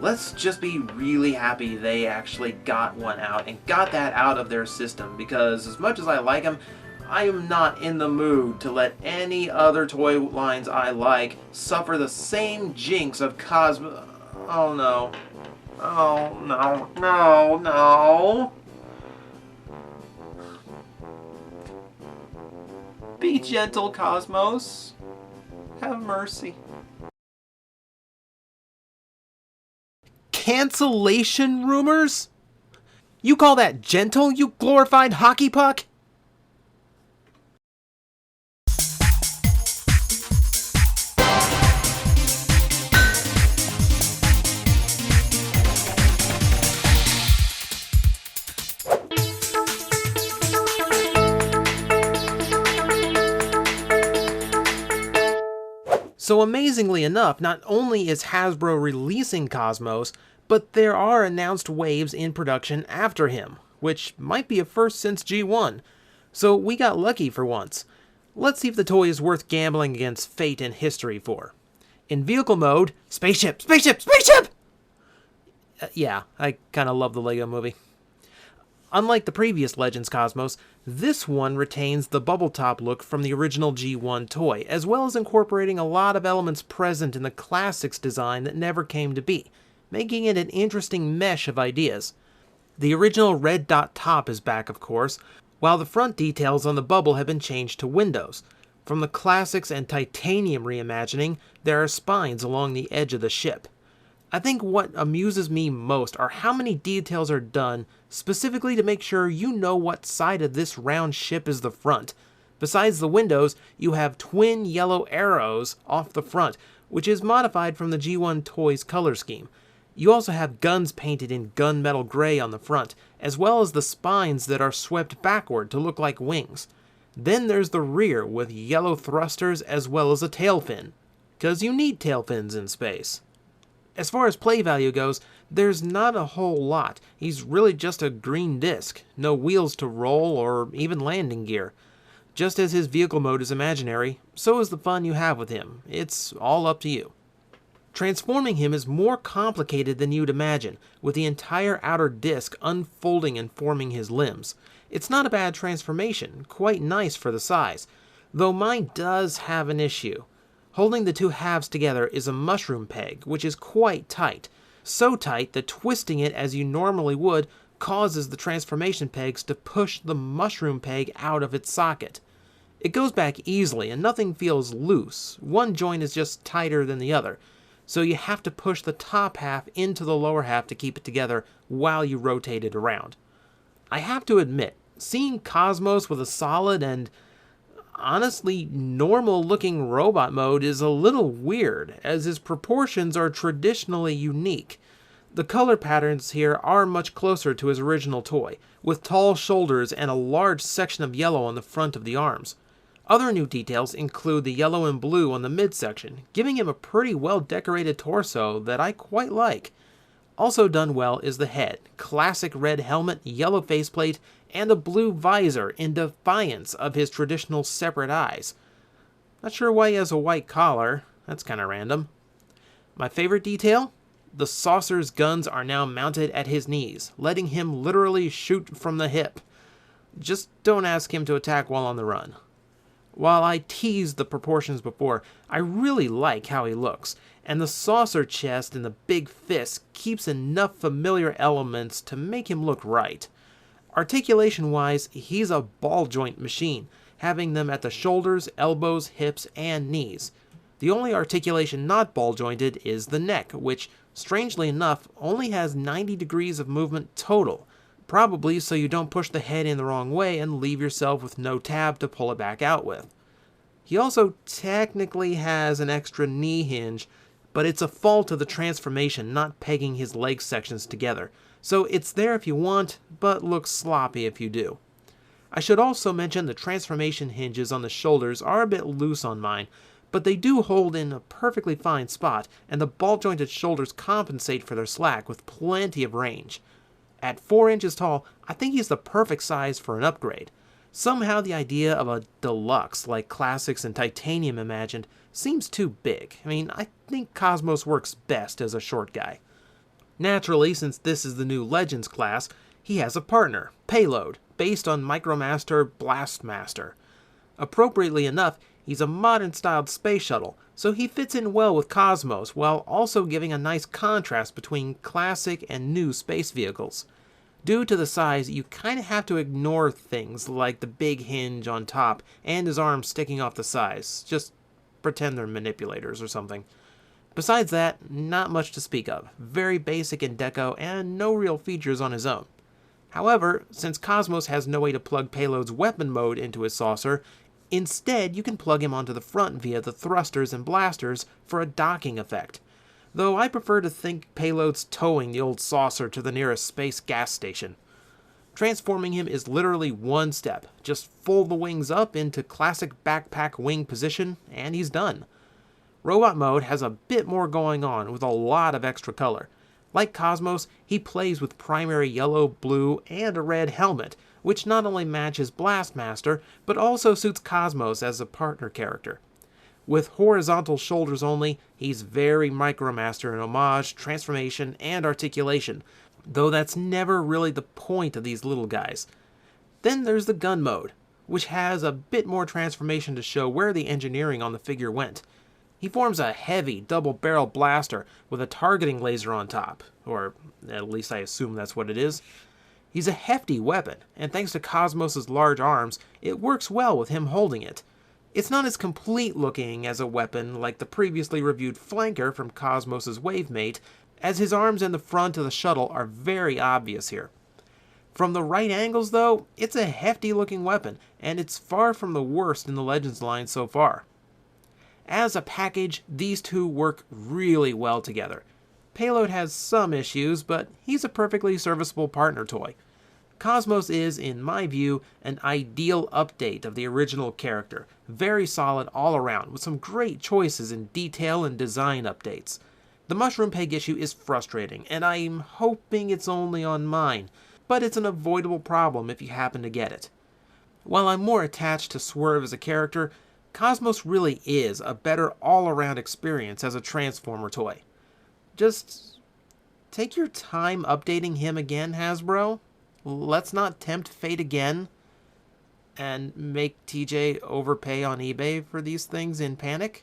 Let's just be really happy they actually got one out and got that out of their system, because as much as I like them, I am not in the mood to let any other toy lines I like suffer the same jinx of Cosmo. Oh no. Oh no, no, no. Be gentle, Cosmos. Have mercy. Cancellation rumors? You call that gentle, you glorified hockey puck? So amazingly enough, not only is Hasbro releasing Cosmos, but there are announced waves in production after him, which might be a first since G1. So we got lucky for once. Let's see if the toy is worth gambling against fate and history for. In vehicle mode, spaceship, spaceship, spaceship! Yeah, I kinda love the Lego movie. Unlike the previous Legends Cosmos, this one retains the bubble top look from the original G1 toy, as well as incorporating a lot of elements present in the Classics design that never came to be, making it an interesting mesh of ideas. The original red dot top is back, of course, while the front details on the bubble have been changed to windows. From the Classics and Titanium reimagining, there are spines along the edge of the ship. I think what amuses me most are how many details are done specifically to make sure you know what side of this round ship is the front. Besides the windows, you have twin yellow arrows off the front, which is modified from the G1 toy's color scheme. You also have guns painted in gunmetal gray on the front, as well as the spines that are swept backward to look like wings. Then there's the rear with yellow thrusters as well as a tail fin, 'cause you need tail fins in space. As far as play value goes, there's not a whole lot. He's really just a green disc, no wheels to roll or even landing gear. Just as his vehicle mode is imaginary, so is the fun you have with him. It's all up to you. Transforming him is more complicated than you'd imagine, with the entire outer disc unfolding and forming his limbs. It's not a bad transformation, quite nice for the size, though mine does have an issue. Holding the two halves together is a mushroom peg, which is quite tight. So tight that twisting it as you normally would causes the transformation pegs to push the mushroom peg out of its socket. It goes back easily and nothing feels loose. One joint is just tighter than the other, so you have to push the top half into the lower half to keep it together while you rotate it around. I have to admit, seeing Cosmos with a solid and honestly normal looking robot mode is a little weird, as his proportions are traditionally unique. The color patterns here are much closer to his original toy, with tall shoulders and a large section of yellow on the front of the arms. Other new details include the yellow and blue on the midsection, giving him a pretty well decorated torso that I quite like. Also done well is the head, classic red helmet, yellow faceplate, and a blue visor in defiance of his traditional separate eyes. Not sure why he has a white collar, that's kinda random. My favorite detail? The saucer's guns are now mounted at his knees, letting him literally shoot from the hip. Just don't ask him to attack while on the run. While I teased the proportions before, I really like how he looks, and the saucer chest and the big fist keeps enough familiar elements to make him look right. Articulation-wise, he's a ball joint machine, having them at the shoulders, elbows, hips, and knees. The only articulation not ball jointed is the neck, which, strangely enough, only has 90 degrees of movement total, probably so you don't push the head in the wrong way and leave yourself with no tab to pull it back out with. He also technically has an extra knee hinge, but it's a fault of the transformation not pegging his leg sections together, so it's there if you want, but looks sloppy if you do. I should also mention the transformation hinges on the shoulders are a bit loose on mine, but they do hold in a perfectly fine spot, and the ball-jointed shoulders compensate for their slack with plenty of range. At 4 inches tall, I think he's the perfect size for an upgrade. Somehow the idea of a deluxe, like Classics and Titanium imagined, seems too big. I mean, I think Cosmos works best as a short guy. Naturally, since this is the new Legends class, he has a partner, Payload, based on Micromaster Blastmaster. Appropriately enough, he's a modern-styled space shuttle, so he fits in well with Cosmos while also giving a nice contrast between classic and new space vehicles. Due to the size, you kinda have to ignore things like the big hinge on top and his arms sticking off the sides. Just pretend they're manipulators or something. Besides that, not much to speak of. Very basic in deco and no real features on his own. However, since Cosmos has no way to plug Payload's weapon mode into his saucer, instead you can plug him onto the front via the thrusters and blasters for a docking effect. Though I prefer to think Payload's towing the old saucer to the nearest space gas station. Transforming him is literally one step. Just fold the wings up into classic backpack wing position, and he's done. Robot mode has a bit more going on with a lot of extra color. Like Cosmos, he plays with primary yellow, blue, and a red helmet, which not only matches Blastmaster, but also suits Cosmos as a partner character. With horizontal shoulders only, he's very Micromaster in homage, transformation, and articulation, though that's never really the point of these little guys. Then there's the gun mode, which has a bit more transformation to show where the engineering on the figure went. He forms a heavy double-barrel blaster with a targeting laser on top, or at least I assume that's what it is. He's a hefty weapon, and thanks to Cosmos' large arms, it works well with him holding it. It's not as complete looking as a weapon like the previously reviewed flanker from Cosmos' Wavemate, as his arms and the front of the shuttle are very obvious here. From the right angles though, it's a hefty looking weapon, and it's far from the worst in the Legends line so far. As a package, these two work really well together. Payload has some issues, but he's a perfectly serviceable partner toy. Cosmos is, in my view, an ideal update of the original character. Very solid all around, with some great choices in detail and design updates. The mushroom peg issue is frustrating, and I'm hoping it's only on mine, but it's an avoidable problem if you happen to get it. While I'm more attached to Swerve as a character, Cosmos really is a better all-around experience as a Transformer toy. Just take your time updating him again, Hasbro. Let's not tempt fate again and make TJ overpay on eBay for these things in panic.